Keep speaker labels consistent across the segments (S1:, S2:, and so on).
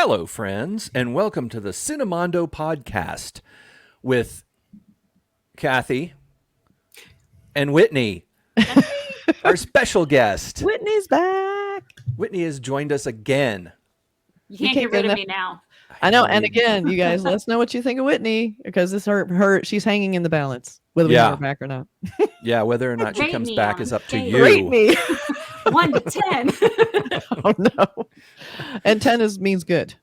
S1: Hello, friends, and welcome to the Cinemondo podcast with Kathy and Whitney, our special guest.
S2: Whitney's back.
S1: Whitney has joined us again.
S3: You can't get rid of me now.
S2: I know. And again, you guys, let us know what you think of Whitney, because this she's hanging in the balance, whether we have her back or not.
S1: Yeah, whether or not she comes back is up to you.
S2: Rate me.
S3: 1 to 10.
S2: Oh no. And 10 means good.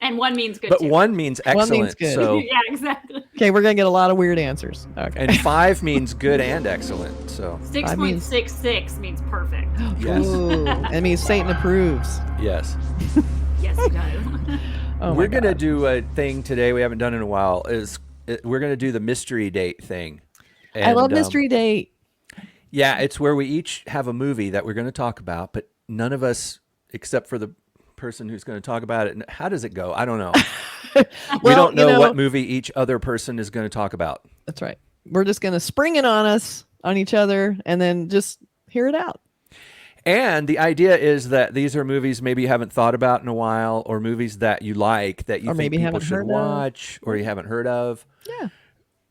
S3: And 1 means good
S1: but
S3: too.
S1: 1 means excellent.
S2: 1 means good.
S1: So
S3: Yeah, exactly.
S2: Okay, we're gonna get a lot of weird answers. Okay.
S1: and 5 means good and excellent. So
S3: 6.66 means perfect.
S1: yes.
S2: Ooh, that means Satan approves.
S1: Yes.
S3: Yes, it does.
S2: Oh,
S1: We're going to do a thing today we haven't done in a while. We're going to do the mystery date thing. And,
S2: I love mystery date.
S1: Yeah, it's where we each have a movie that we're going to talk about, but none of us, except for the person who's going to talk about it. How does it go? I don't know. We don't know what movie each other person is going to talk about.
S2: That's right. We're just going to spring it on each other, and then just hear it out.
S1: And the idea is that these are movies maybe you haven't thought about in a while, or movies that you like that you think people should watch or you haven't heard of.
S2: Yeah.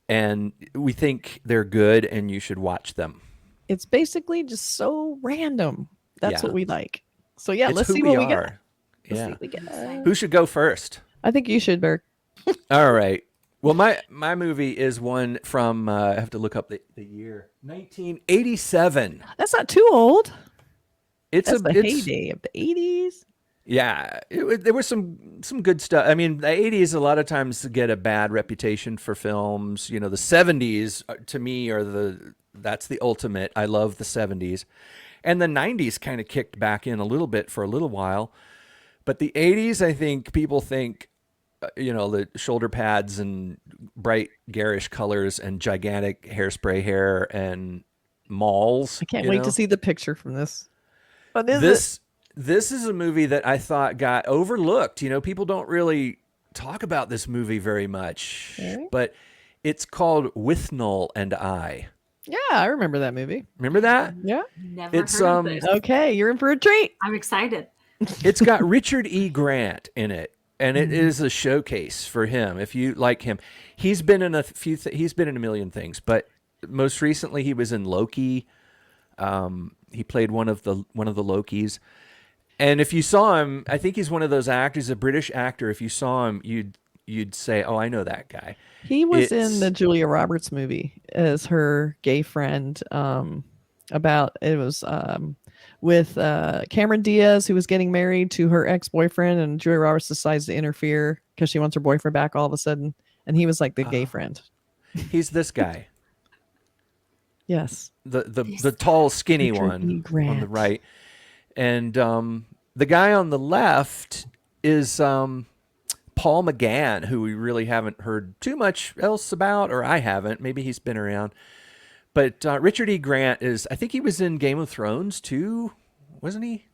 S1: And we think they're good and you should watch them.
S2: It's basically just so random. That's what we like. So yeah, let's see
S1: what
S2: we got.
S1: Yeah. Who should go first?
S2: I think you should, Burk.
S1: All right. Well, my movie is one from, I have to look up the year, 1987.
S2: That's not too old.
S1: It's
S2: the heyday of the 80s.
S1: Yeah, there was some good stuff. I mean, the 80s a lot of times get a bad reputation for films. You know, the 70s to me that's the ultimate. I love the 70s. And the 90s kind of kicked back in a little bit for a little while. But the 80s, I think people think, the shoulder pads and bright garish colors and gigantic hairspray hair and malls.
S2: I can't wait to see the picture from this. What is
S1: This is a movie that I thought got overlooked. People don't really talk about this movie very much, but it's called Withnail and I.
S2: Yeah, I remember that movie.
S1: Remember that?
S2: Yeah.
S3: Never heard of this.
S2: Okay, you're in for a treat.
S3: I'm excited.
S1: It's got Richard E. Grant in it, and it is a showcase for him. If you like him, he's been in he's been in a million things, but most recently he was in Loki. He played one of the Lokis. And if you saw him, I think he's one of those actors, a British actor. If you saw him, you'd say, "Oh, I know that guy."
S2: He was in the Julia Roberts movie as her gay friend. With Cameron Diaz, who was getting married to her ex-boyfriend, and Julia Roberts decides to interfere because she wants her boyfriend back all of a sudden, and he was like the gay friend.
S1: He's this guy.
S2: Yes.
S1: The tall, skinny
S2: Richard
S1: one
S2: E. Grant.
S1: on the right. And the guy on the left is Paul McGann, who we really haven't heard too much else about, or I haven't. Maybe he's been around. But Richard E. Grant I think he was in Game of Thrones too, wasn't he?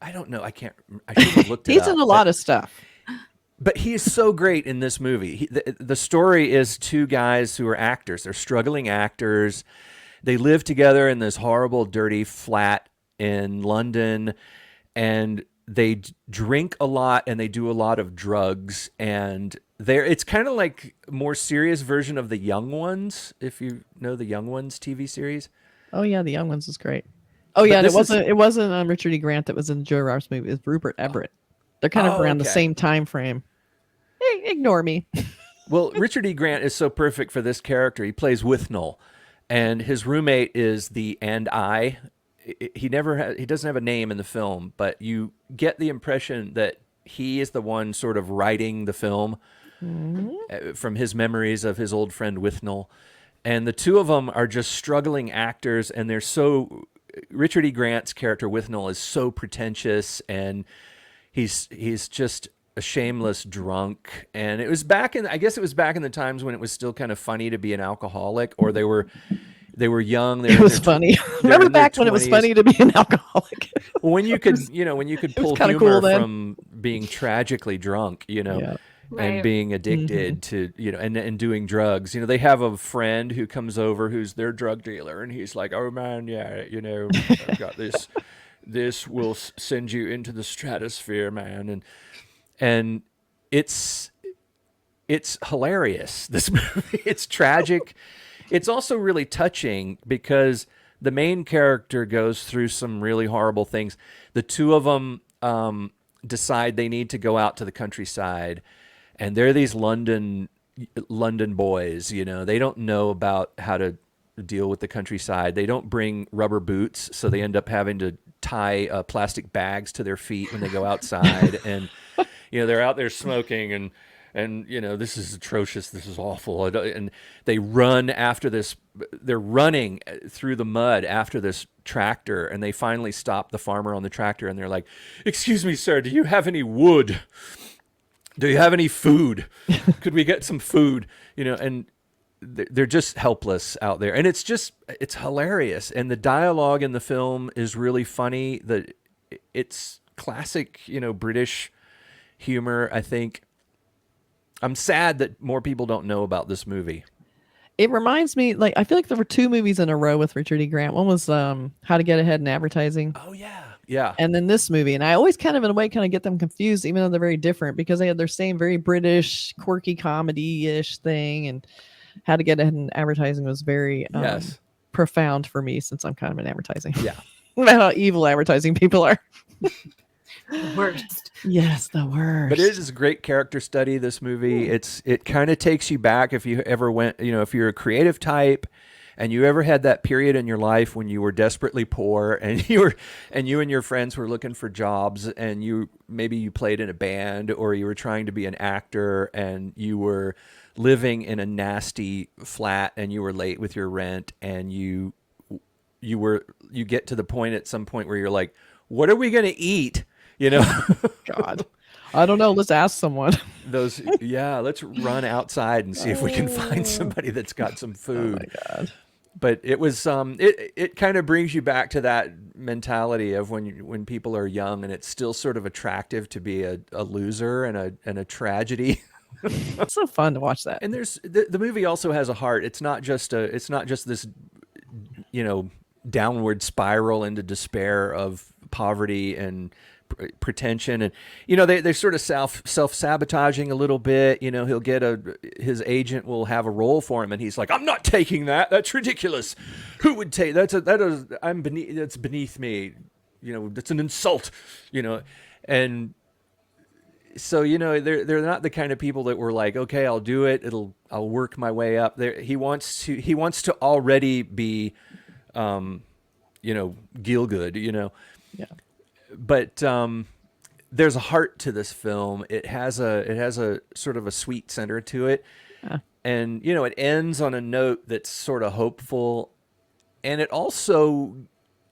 S1: I don't know. I should have looked it up.
S2: He's in a lot of stuff.
S1: But he is so great in this movie. The story is 2 guys who are actors. They're struggling actors. They live together in this horrible, dirty flat in London, and they drink a lot and they do a lot of drugs. And it's kind of like a more serious version of The Young Ones, if you know the Young Ones TV series.
S2: Oh yeah, The Young Ones is great. Oh yeah, it wasn't Richard E. Grant that was in the Julia Roberts movie. It was Rupert Everett. They're kind of around the same time frame. Hey, ignore me.
S1: Well, Richard E. Grant is so perfect for this character. He plays Withnail. And his roommate is the And I. He doesn't have a name in the film, but you get the impression that he is the one sort of writing the film from his memories of his old friend Withnail. And the 2 of them are just struggling actors, and Richard E. Grant's character Withnail is so pretentious, and he's just a shameless drunk. And it was back in the times when it was still kind of funny to be an alcoholic, or they were young.
S2: It was funny. Remember back when it was funny to be an alcoholic?
S1: when you could pull humor from being tragically drunk,
S2: Yeah.
S1: and being addicted to, and doing drugs. They have a friend who comes over who's their drug dealer, and he's like, "Oh man, yeah, I've got this. This will send you into the stratosphere, man." and it's hilarious. This movie, it's tragic. It's also really touching because the main character goes through some really horrible things. The two of them decide they need to go out to the countryside, and they're these London boys. You know, they don't know about how to deal with the countryside. They don't bring rubber boots, so they end up having to tie plastic bags to their feet when they go outside, and they're out there smoking and this is atrocious, this is awful, and they run after this. They're running through the mud after this tractor, and they finally stop the farmer on the tractor, and they're like, "Excuse me, sir, do you have any wood? Do you have any food? Could we get some food?" And they're just helpless out there, and it's hilarious, and the dialogue in the film is really funny. It's classic, British humor, I think. I'm sad that more people don't know about this movie.
S2: It reminds me, I feel like there were two movies in a row with Richard E. Grant. One was How to Get Ahead in Advertising.
S1: Oh, yeah. Yeah.
S2: And then this movie. And I always in a way, get them confused, even though they're very different, because they had their same very British, quirky comedy-ish thing. And How to Get Ahead in Advertising was very profound for me, since I'm kind of in advertising.
S1: Yeah.
S2: About how evil advertising people are.
S3: The worst.
S2: Yes, the worst.
S1: But it is a great character study, this movie. It kind of takes you back if you ever went, if you're a creative type and you ever had that period in your life when you were desperately poor and you and your friends were looking for jobs, and maybe you played in a band, or you were trying to be an actor, and you were living in a nasty flat and you were late with your rent, and you get to the point at some point where you're like, what are we going to eat?
S2: God, I don't know. Let's ask someone.
S1: Let's run outside and see if we can find somebody that's got some food.
S2: Oh my God.
S1: But it was it kind of brings you back to that mentality of when people are young, and it's still sort of attractive to be a loser and a tragedy.
S2: It's so fun to watch that.
S1: And there's the movie also has a heart. It's not just this downward spiral into despair of poverty and pretension, and they're sort of self-sabotaging a little bit. He'll get his agent will have a role for him, and he's like, "I'm not taking that. That's ridiculous. Who would take that's beneath me. That's an insult." And so they're not the kind of people that were like, "Okay, I'll do it. I'll work my way up there." He wants to already be Gielgud,
S2: Yeah.
S1: But there's a heart to this film. It has a sort of a sweet center to it. And it ends on a note that's sort of hopeful. And it also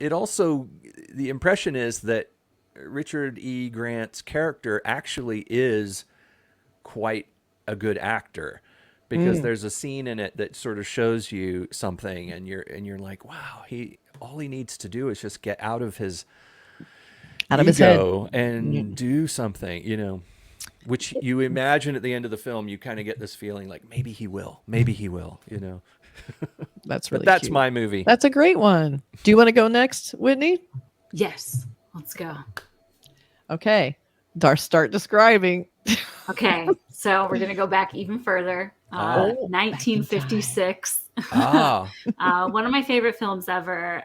S1: the impression is that Richard E. Grant's character actually is quite a good actor, because there's a scene in it that sort of shows you something, and you're like, wow, all he needs to do is just get out of his ego and do something, which you imagine at the end of the film. You kind of get this feeling like maybe he will.
S2: That's really
S1: that's
S2: cute.
S1: my movie.
S2: That's a great one. Do you want to go next, Whitney?
S3: Yes. Let's go.
S2: Okay. Start describing.
S3: Okay. So we're going to go back even further. 1956. One of my favorite films ever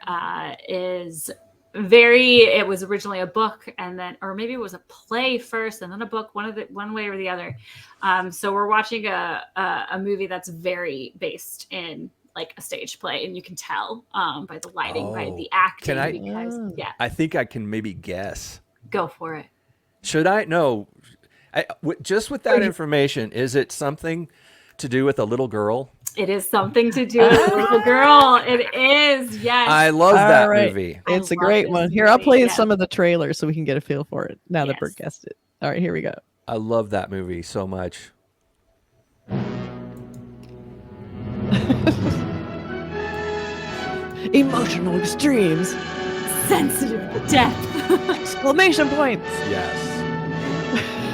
S3: is it was originally a book, and then, or maybe it was a play first and then a book, one way or the other. So we're watching a movie that's very based in like a stage play, and you can tell by the lighting, by the acting.
S1: I think I can maybe guess.
S3: Go for it.
S1: Should I? No. Just with that information, is it something to do with a little girl?
S3: It is something to do with a little girl. It is, yes.
S1: I love that movie.
S2: It's a great one. Here, I'll play some of the trailers so we can get a feel for it now that Burk guessed it. All right, here we go.
S1: I love that movie so much.
S2: Emotional extremes.
S3: Sensitive depth.
S2: Exclamation points.
S1: Yes.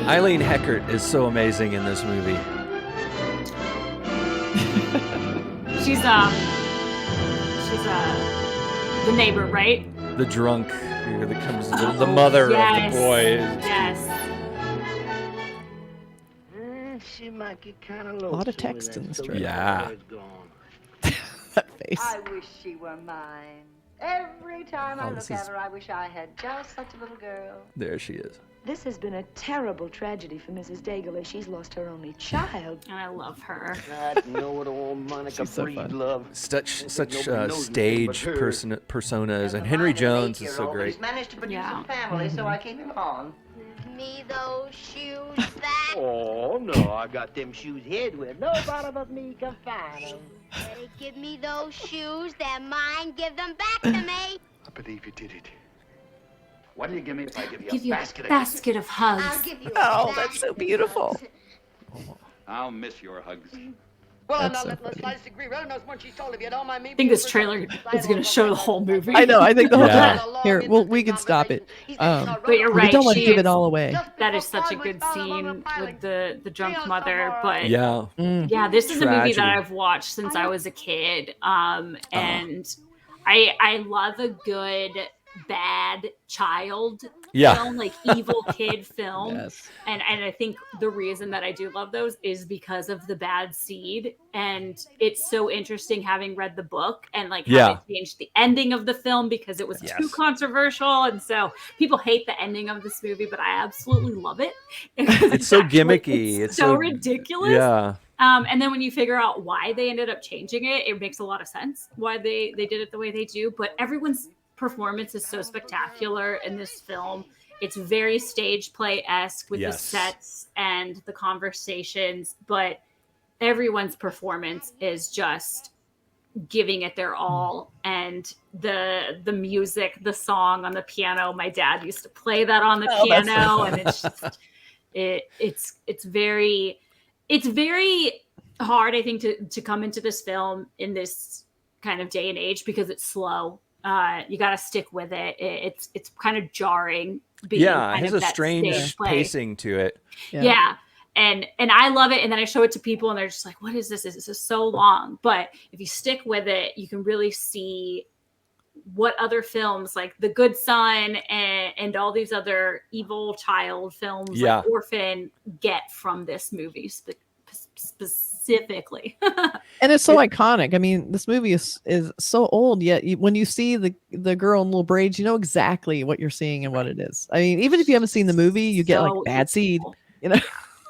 S1: Eileen Heckert is so amazing in this movie.
S3: She's the neighbor, right?
S1: The drunk that comes, the mother of the boy.
S3: Yes.
S4: might get kind of
S2: A lot of text in this trailer.
S1: Yeah.
S2: That face.
S5: I wish she were mine. Every time I
S1: Oh, this
S5: look at
S1: is-
S5: her, I wish I had just such a little girl.
S1: There she is.
S6: This has been a terrible tragedy for Mrs. Daigle as she's lost her only child.
S3: And I love her.
S4: I know it all, Monica
S2: She's so
S4: breed
S2: fun.
S4: love.
S1: Such
S4: Nobody knows you
S1: stage
S4: but her.
S1: personas, and Henry Jones is so great.
S5: He's managed to produce
S3: Yeah.
S5: a family, so I keep him on.
S7: Give me those shoes back.
S4: Oh, no, I got them shoes hid with. Nobody but me can find them.
S7: Hey, give me those shoes. They're mine. Give them back to me.
S8: I believe you did it. What do you give me if I give you
S3: Give
S8: a
S3: you
S8: basket
S3: a basket of hugs.
S7: I'll give you
S2: Oh, that's so beautiful.
S8: I'll miss your hugs.
S5: Well,
S2: That's
S5: now,
S2: so
S5: let's
S2: funny.
S5: slightly disagree. Really knows when she's told if you don't mind me.
S3: I think this trailer is going to show the whole movie.
S2: I know. I think the whole
S1: Yeah.
S2: time. Here, well, we can stop it.
S3: But you're
S2: We
S3: right.
S2: don't want to
S3: she
S2: give it
S3: is-
S2: all away.
S3: That is such a good scene with the drunk mother. But
S1: Yeah.
S3: yeah, this is a movie
S1: Tragedy.
S3: that I've watched since I was a kid. And I love a good bad child
S1: Yeah.
S3: film, like evil kid film.
S2: Yes.
S3: And I think the reason that I do love those is because of the bad seed. And it's so interesting having read the book and like how
S1: Yeah.
S3: they changed the ending of the film because it was
S1: Yes.
S3: too controversial. And so people hate the ending of this movie, but I absolutely love it. It's
S1: so
S3: actually-
S1: gimmicky.
S3: It's
S1: It's
S3: so
S1: so-
S3: ridiculous.
S1: Yeah.
S3: And then when you figure out why they ended up changing it, it makes a lot of sense why they did it the way they do. But everyone's performance is so spectacular in this film. It's very stage play-esque with
S1: Yes.
S3: the sets and the conversations, but everyone's performance is just giving it their all. And the music, the song on the piano, my dad used to play that on the
S2: Oh, that's so
S3: piano,
S2: fun.
S3: and it's just it's very hard, I think, to come into this film in this kind of day and age because it's slow. You got to stick with it. It's kind of jarring. Being
S1: Yeah. It
S3: kind
S1: has
S3: of
S1: a
S3: that
S1: strange
S3: stage play.
S1: pacing to it.
S3: Yeah. And I love it. And then I show it to people and they're just like, what is this? This is so long. But if you stick with it, you can really see what other films like The Good Son and all these other evil child films
S1: Yeah.
S3: like Orphan get from this movie specifically.
S2: And it's so iconic. I mean, this movie is so old, yet when you see the girl in little braids, you know exactly what you're seeing and what it is. I mean, even if you haven't seen the movie, you get like
S3: So
S2: bad seed, you know.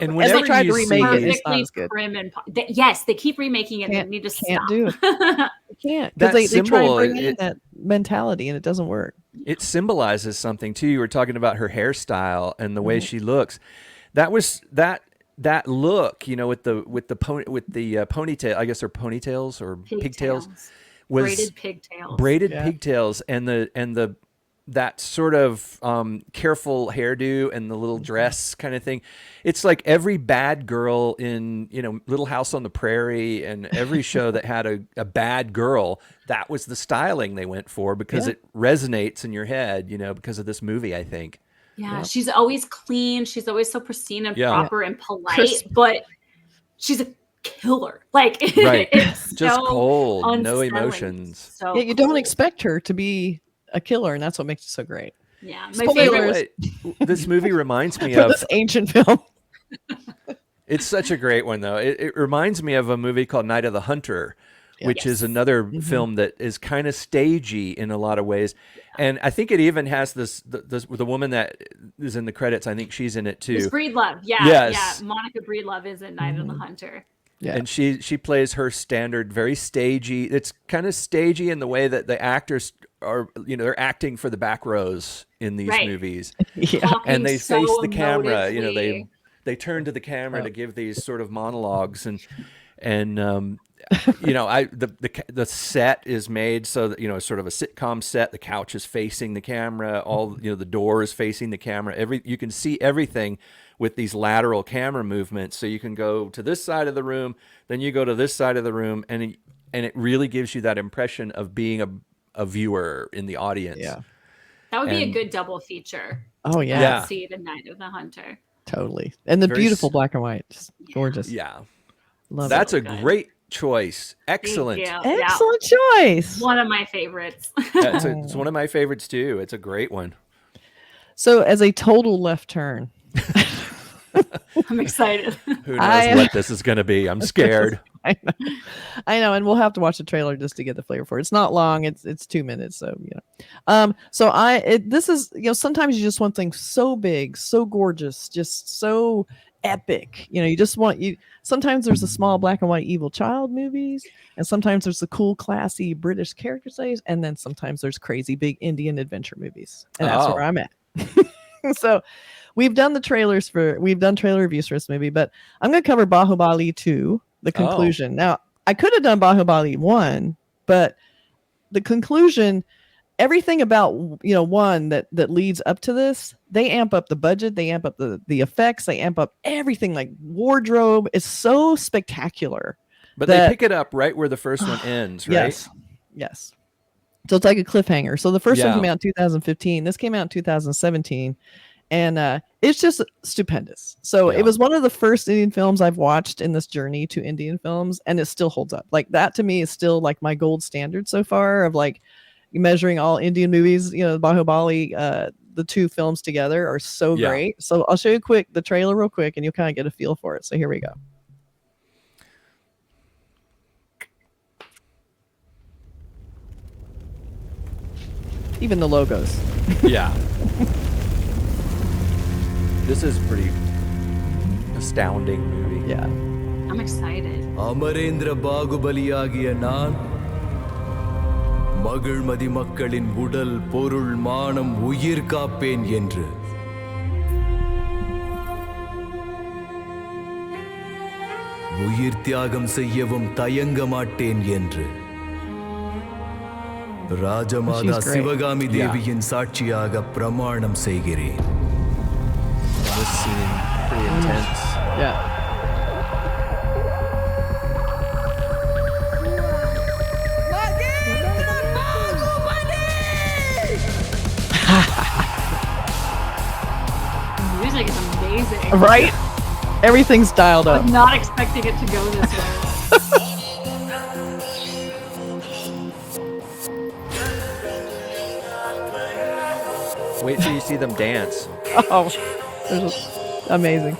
S1: And
S2: As
S1: whenever
S2: they tried to
S1: you
S2: remake
S1: see
S2: it, it's not
S3: Perfectly
S2: as good.
S3: prim and yes, they keep remaking it. They need to
S2: Can't
S3: stop.
S2: do it. You can't,
S1: That
S2: because they try and
S1: symbol,
S2: bring in
S1: it-
S2: that mentality and it doesn't work.
S1: it symbolizes something too. You were talking about her hairstyle and the
S2: Mm-hmm.
S1: way she looks. That was that look, you know, with the ponytail. I guess they're ponytails or pigtails. Was
S3: Braided pigtails.
S1: braided
S2: Yeah.
S1: pigtails and the that sort of careful hairdo and the little dress kind of thing. It's like every bad girl in, you know, Little House on the Prairie and every show that had a bad girl, that was the styling they went for because
S2: Yeah.
S1: it resonates in your head, you know, because of this movie, I think.
S3: Yeah, she's always clean. She's always so pristine and
S1: Yeah.
S3: proper and polite,
S2: Crisp.
S3: but she's a killer. Like,
S1: Right.
S3: it's
S1: Just
S3: so
S1: cold, no
S3: unsettling.
S1: emotions.
S3: So
S2: Yeah, you don't
S3: cool.
S2: expect her to be a killer, and that's what makes it so great.
S3: Yeah, my
S2: Spoiler
S3: favorite
S2: alert.
S3: was
S1: This movie reminds me
S2: For
S1: of,
S2: this ancient film.
S1: it's such a great one though. It reminds me of a movie called Night of the Hunter, which is another film that is kind of stagey in a lot of ways. And I think it even has the woman that is in the credits. I think she's in it
S3: Miss
S1: too.
S3: Breedlove. Yeah,
S1: Yes.
S3: yeah. Monica Breedlove is in Night of the Hunter.
S2: Yeah.
S1: And she plays her standard, very stagey. It's kind of stagey in the way that the actors are, you know, they're acting for the back rows in these
S3: Right.
S1: movies.
S2: Yeah.
S3: Talking
S1: And they
S3: so
S1: face the camera, you know,
S3: emotively.
S1: they turn to the camera
S2: Oh.
S1: to give these sort of monologues and you know, the set is made so that, you know, sort of a sitcom set. The couch is facing the camera. All, you know, the door is facing the camera. You can see everything with these lateral camera movements. So you can go to this side of the room, then you go to this side of the room, and it really gives you that impression of being a viewer in the audience.
S2: Yeah.
S3: That would be a
S1: And-
S3: good double feature.
S2: Oh yeah,
S1: Yeah.
S3: See the Night of the Hunter.
S2: totally. And the
S1: Very
S2: beautiful
S1: s-
S2: black and white, just gorgeous.
S1: Yeah.
S2: Love
S1: That's
S2: it.
S1: a
S3: good.
S1: great choice. Excellent.
S3: Thank you. Yeah.
S2: Excellent choice.
S3: One of my favorites.
S1: Yeah, it's one of my favorites too. It's a great one.
S2: So, as a total left turn,
S3: I'm excited.
S1: Who knows what this is going to be? I'm scared.
S2: I know, and we'll have to watch the trailer just to get the flavor for it. It's not long; it's 2 minutes, so this is sometimes you just want things so big, so gorgeous, just so epic. You just want Sometimes there's the small black and white evil child movies, and sometimes there's the cool, classy British character studies, and then sometimes there's crazy big Indian adventure movies, and that's where I'm at. So. We've done trailer reviews for this movie, but I'm going to cover Bahubali 2, the conclusion. Now, I could have done Bahubali 1, but the conclusion, everything about 1 that leads up to this, they amp up the budget, they amp up the effects, they amp up everything. Like wardrobe is so spectacular.
S1: But they pick it up right where the first one ends, right?
S2: Yes. So it's like a cliffhanger. So the first one came out in 2015. This came out in 2017. And it's just stupendous. So it was one of the first Indian films I've watched in this journey to Indian films, and it still holds up. Like that to me is still like my gold standard so far of like measuring all Indian movies. Bahubali, the 2 films together are so great. So I'll show you the trailer real quick, and you'll kind of get a feel for it. So here we go. Even the logos.
S1: Yeah. This is a pretty astounding movie.
S2: Yeah.
S3: I'm excited.
S9: Amarendra பாகுபலியாகிய நான் மகிழ்மதி மக்களின் உடல் பொருள் மானம் உயிர் காப்பேன் என்று உயிர் தியாகம் செய்யவும் தயங்க மாட்டேன் என்று ராஜமாதா சிவகாமி தேவியின் சாட்சியாக பிரமாணம் செய்கிறேன்.
S1: This scene pretty intense.
S2: Yeah.
S3: The music is amazing.
S2: Right? Everything's dialed up.
S3: I'm not expecting it to go this way.
S1: Wait till you see them dance.
S2: Oh, amazing.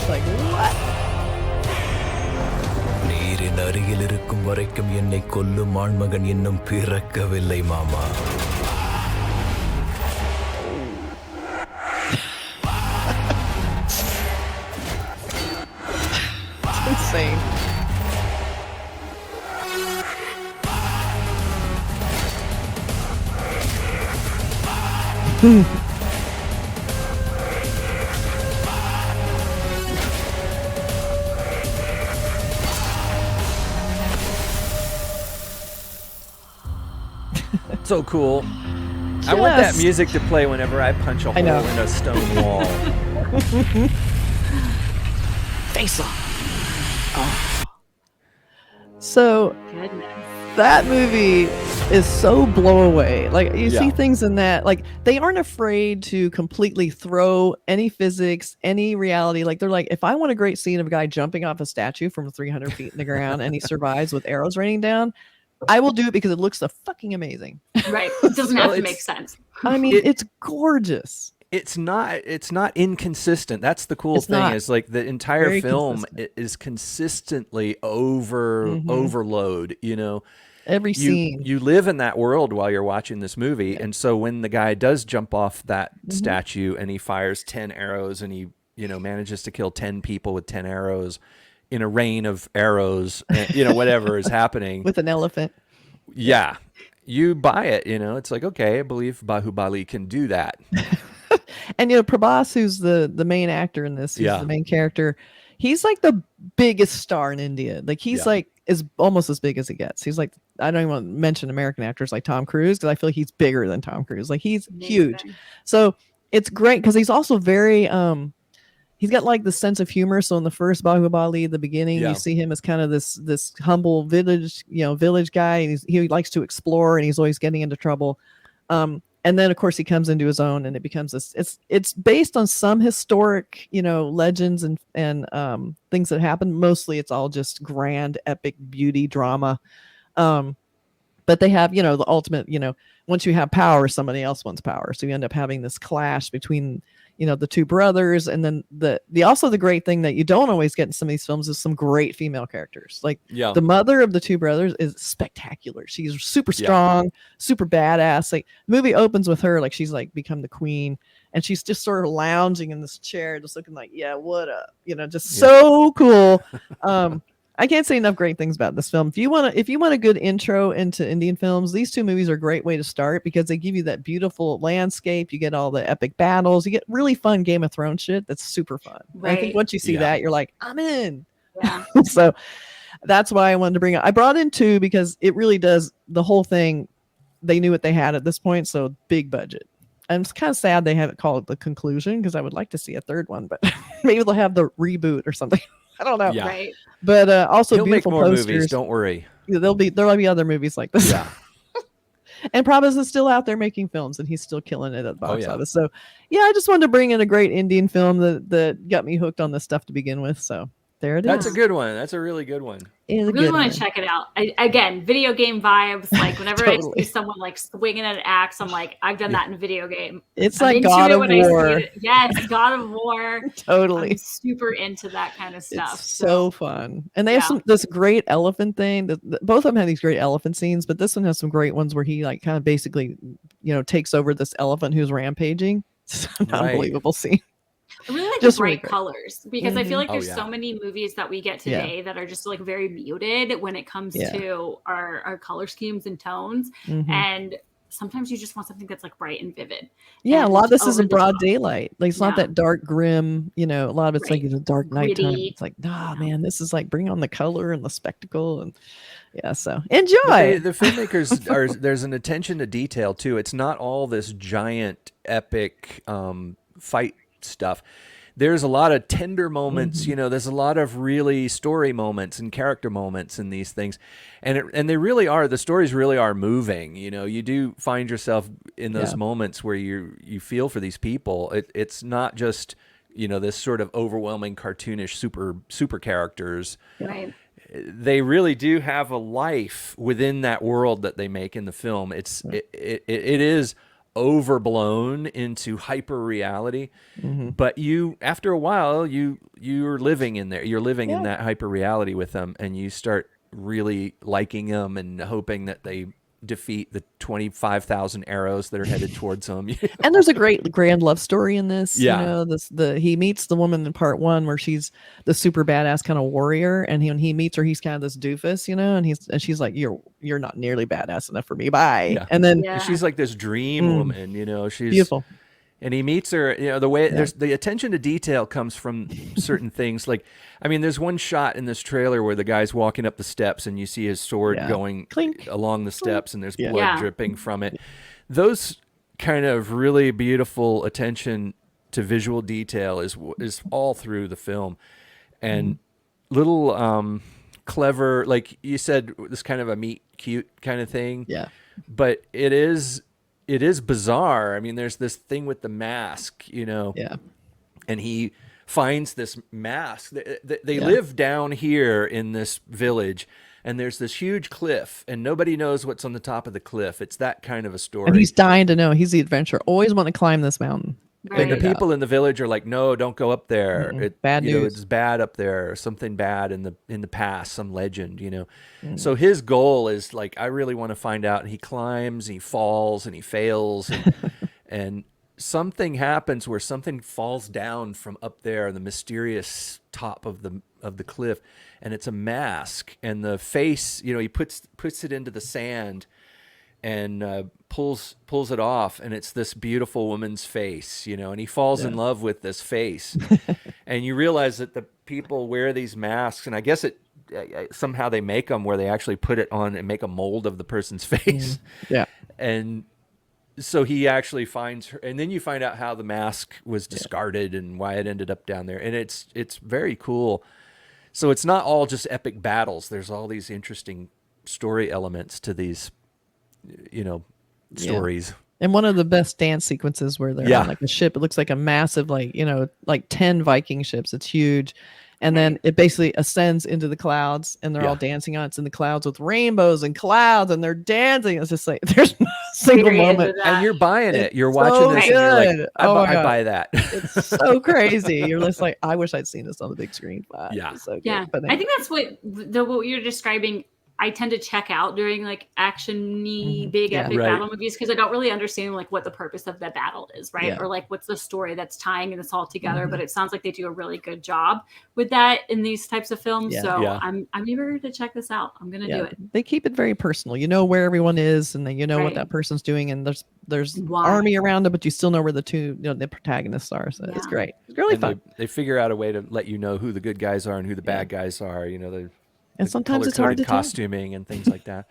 S2: Like what?
S9: நீரின் அருகில் இருக்கும் வரைக்கும் என்னை கொல்லும் ஆண்மகன் இன்னும் பிறக்கவில்லை மாமா.
S2: Insane.
S1: So cool. I want that music to play whenever I punch a hole in a stone wall.
S2: Face off. Oh. So
S3: Goodness.
S2: that movie is so blow away. Like you see things in that, like they aren't afraid to completely throw any physics, any reality. Like they're like, if I want a great scene of a guy jumping off a statue from 300 feet in the ground and he survives with arrows raining down, I will do it because it looks so fucking amazing.
S3: Right. It doesn't have to make sense.
S2: I mean, it's gorgeous.
S1: It's not inconsistent. That's the cool thing is like the entire
S2: Very
S1: film
S2: consistent.
S1: is consistently overload,
S2: Every scene.
S1: You live in that world while you're watching this movie. And so when the guy does jump off that statue and he fires 10 arrows and he, manages to kill 10 people with 10 arrows in a rain of arrows, and, whatever is happening.
S2: With an elephant.
S1: Yeah. You buy it, it's like, okay, I believe Bahubali can do that.
S2: And Prabhas, who's the main actor in this, who's the main character, he's like the biggest star in India. Like he's like is almost as big as it gets. He's like, I don't even want to mention American actors like Tom Cruise because I feel like he's bigger than Tom Cruise. Like he's huge. So it's great because he's also very he's got like the sense of humor. So in the first Bahubali, the beginning, you see him as kind of this humble village guy. And he likes to explore and he's always getting into trouble. and then of course he comes into his own, and it becomes this. It's based on some historic, legends and things that happened. Mostly, it's all just grand, epic beauty drama. But they have, the ultimate, once you have power, somebody else wants power. So you end up having this clash between, the two brothers. And then the great thing that you don't always get in some of these films is some great female characters. Like the mother of the two brothers is spectacular. She's super strong, super badass. Like the movie opens with her, like she's like become the queen, and she's just sort of lounging in this chair, just looking like, yeah, what up? Just so cool. I can't say enough great things about this film. If you want a good intro into Indian films, these two movies are a great way to start because they give you that beautiful landscape. You get all the epic battles. You get really fun Game of Thrones shit. That's super fun. Right. I think once you see that, you're like, I'm in.
S3: Yeah.
S2: So that's why I wanted to bring it. I brought in two because it really does the whole thing. They knew what they had at this point, so big budget. I'm kind of sad they haven't called it The Conclusion because I would like to see a third one, but maybe they'll have the reboot or something. I don't know.
S1: Yeah.
S3: Right.
S2: But also
S1: He'll
S2: beautiful
S1: make more
S2: posters.
S1: movies. Don't worry.
S2: There'll be other movies like this.
S1: Yeah.
S2: And Prabhas is still out there making films, and he's still killing it at the box office. So yeah, I just wanted to bring in a great Indian film that got me hooked on this stuff to begin with. So there it is.
S1: That's a good one. That's a really good one.
S3: I really want to check it out. Again, video game vibes. Like whenever I see someone like swinging an axe, I'm like, I've done that in a video game.
S2: It's like God of War.
S3: Yes, God of War.
S2: Totally.
S3: I'm super into that kind of stuff.
S2: It's so fun. And they have this great elephant thing. Both of them have these great elephant scenes, but this one has some great ones where he like kind of basically, takes over this elephant who's rampaging. It's an unbelievable scene.
S3: I really like
S2: just
S3: the bright
S2: really
S3: colors because I feel like there's so many movies that we get today that are just like very muted when it comes to our color schemes and tones. And sometimes you just want something that's like bright and vivid.
S2: Yeah,
S3: and
S2: a lot of this is in broad
S3: top.
S2: daylight. Like it's not that dark, grim, a lot of it's like a dark nighttime.
S3: Gritty.
S2: It's like, man, this is like bring on the color and the spectacle and so enjoy.
S1: The filmmakers there's an attention to detail too. It's not all this giant epic fight stuff. There's a lot of tender moments, there's a lot of really story moments and character moments in these things. And they really are, the stories really are moving. You do find yourself in those moments where you feel for these people. It's not just, this sort of overwhelming cartoonish super characters.
S3: Right.
S1: They really do have a life within that world that they make in the film. It is overblown into hyper reality, but after a while you're living in there. You're living in that hyper reality with them, and you start really liking them and hoping that they defeat the 25,000 arrows that are headed towards them.
S2: And there's a great grand love story in this.
S1: Yeah.
S2: He meets the woman in part one where she's the super badass kind of warrior, and when he meets her, he's kind of this doofus, and she's like, you're not nearly badass enough for me. Bye. Yeah. And then
S1: she's like this dream woman, she's
S2: beautiful.
S1: And he meets her, the way there's the attention to detail comes from certain things. Like, I mean, there's one shot in this trailer where the guy's walking up the steps and you see his sword going along the steps and there's blood dripping from it. Those kind of really beautiful attention to visual detail is all through the film. And little clever, like you said, this kind of a meet cute kind of thing. Yeah. But it is bizarre. I mean, there's this thing with the mask, and he finds this mask. They live down here in this village, and there's this huge cliff, and nobody knows what's on the top of the cliff. It's that kind of a story.
S2: And he's dying to know. He's the adventurer. Always want to climb this mountain.
S1: And the people in the village are like, no, don't go up there.
S2: Bad news.
S1: It's bad up there. Something bad in the past, some legend, So his goal is like, I really want to find out. And he climbs, and he falls, and he fails, and something happens where something falls down from up there, the mysterious top of the cliff, and it's a mask, and the face, he puts it into the sand. And pulls it off, and it's this beautiful woman's face, and he falls in love with this face. And you realize that the people wear these masks, and I guess somehow they make them where they actually put it on and make a mold of the person's face.
S2: Yeah.
S1: And so he actually finds her, and then you find out how the mask was discarded and why it ended up down there, and it's very cool. So it's not all just epic battles. There's all these interesting story elements to these stories.
S2: And one of the best dance sequences where they're on like a ship. It looks like a massive, like, you know, like 10 Viking ships. It's huge. And then it basically ascends into the clouds and they're all dancing on it. It's in the clouds with rainbows and clouds and they're dancing. It's just like there's no single moment.
S1: And you're buying it. You're
S2: It's
S1: watching
S2: so
S1: this and you're like, I
S2: God.
S1: buy that.
S2: It's so crazy. You're just like, I wish I'd seen this on the big screen. Wow,
S1: Yeah.
S2: so good.
S3: Yeah.
S2: But
S3: I think that's what you're describing. I tend to check out during like action-y big epic battle movies because I don't really understand like what the purpose of the battle is, right?
S2: Yeah.
S3: Or like what's the story that's tying this all together. But it sounds like they do a really good job with that in these types of films.
S2: Yeah.
S3: So
S1: Yeah.
S3: I'm eager to check this out. I'm gonna do it.
S2: They keep it very personal. You know where everyone is, and then you know what
S3: Right.
S2: that person's doing, and there's
S3: Why.
S2: army around it, but you still know where the protagonists are. So it's great. It's really
S1: And
S2: fun.
S1: they figure out a way to let you know who the good guys are and who the bad guys are. You know,
S2: And sometimes it's hard to tell.
S1: costuming and things like that.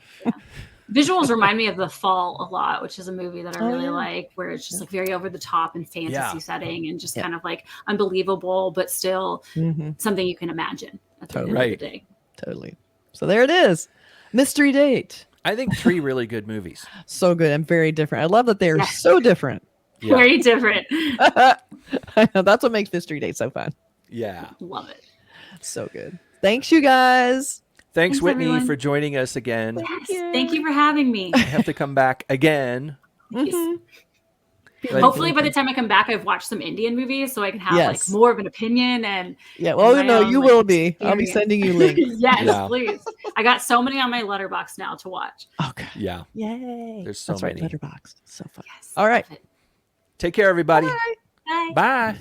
S3: Visuals remind me of The Fall a lot, which is a movie that I really
S2: yeah.
S3: like, where it's just like very over the top and fantasy
S1: Yeah.
S3: setting and just kind of like unbelievable, but still something you can imagine at the end of the day.
S2: Totally. So there it is. Mystery Date.
S1: I think 3 really good movies.
S2: So good and very different. I love that they're so different.
S1: Yeah.
S3: Very different.
S2: I know, that's what makes Mystery Date so fun.
S1: Yeah.
S3: Love it.
S2: So good. Thanks, you guys.
S1: Thanks, Whitney,
S3: everyone.
S1: for joining us again.
S3: Yes. Thank you for having me.
S1: I have to come back again.
S2: Mhm.
S1: But-
S3: Hopefully by the time I come back, I've watched some Indian movies so I can have
S2: Yes.
S3: like more of an opinion and
S2: Yeah, well,
S3: my
S2: no,
S3: own,
S2: you
S3: like,
S2: will be. I'll be
S3: experience.
S2: sending you links.
S3: Yes,
S1: Yeah.
S3: please. I got so many on my letterbox now to watch.
S2: Okay.
S1: Yeah.
S2: Yay.
S1: There's so
S2: That's right,
S1: many.
S2: Letterboxd. So fun.
S3: Yes.
S2: All right.
S3: Love it.
S1: Take care, everybody.
S3: Bye.
S1: Bye.